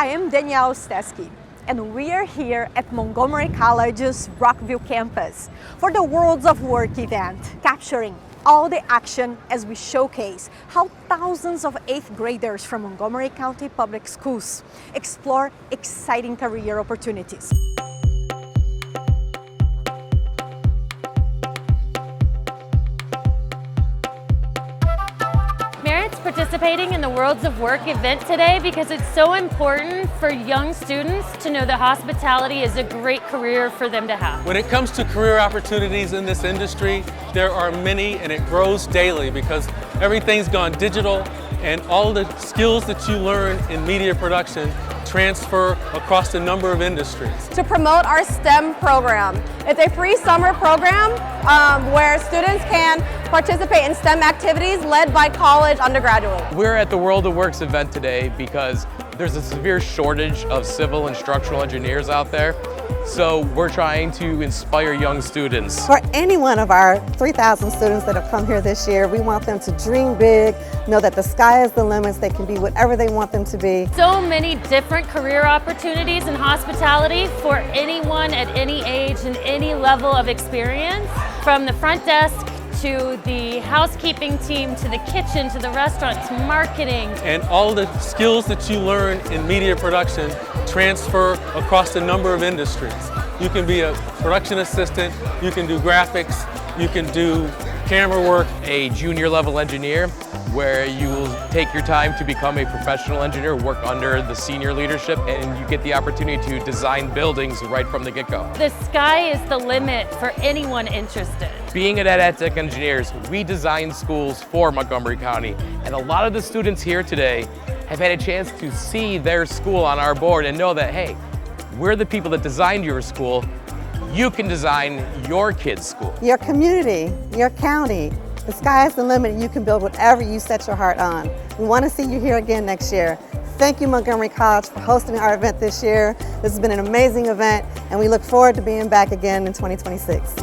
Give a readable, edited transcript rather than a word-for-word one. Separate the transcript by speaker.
Speaker 1: I am Danielle Stesky, and we are here at Montgomery College's Rockville Campus for the Worlds of Work event, capturing all the action as we showcase how thousands of 8th graders from Montgomery County Public Schools explore exciting career opportunities.
Speaker 2: Participating in the Worlds of Work event today because it's so important for young students to know that hospitality is a great career for them to have.
Speaker 3: When it comes to career opportunities in this industry, there are many and it grows daily because everything's gone digital and all the skills that you learn in media production transfer across a number of industries.
Speaker 4: To promote our STEM program. It's a free summer program where students can participate in STEM activities led by college undergraduates.
Speaker 5: We're at the World of Works event today because there's a severe shortage of civil and structural engineers out there. So we're trying to inspire young students.
Speaker 6: For any one of our 3,000 students that have come here this year, we want them to dream big, know that the sky is the limits, they can be whatever they want them to be.
Speaker 2: So many different career opportunities in hospitality for anyone at any age and any level of experience, from the front desk to the housekeeping team, to the kitchen, to the restaurant, to marketing.
Speaker 3: And all the skills that you learn in media production transfer across a number of industries. You can be a production assistant, you can do graphics, you can do camera work.
Speaker 5: A junior level engineer where you will take your time to become a professional engineer, work under the senior leadership, and you get the opportunity to design buildings right from the get-go.
Speaker 2: The sky is the limit for anyone interested.
Speaker 5: Being at EdTech Engineers, we design schools for Montgomery County, and a lot of the students here today have had a chance to see their school on our board and know that, hey, we're the people that designed your school. You can design your kid's school.
Speaker 6: Your community, your county, the sky is the limit. You can build whatever you set your heart on. We want to see you here again next year. Thank you, Montgomery College, for hosting our event this year. This has been an amazing event, and we look forward to being back again in 2026.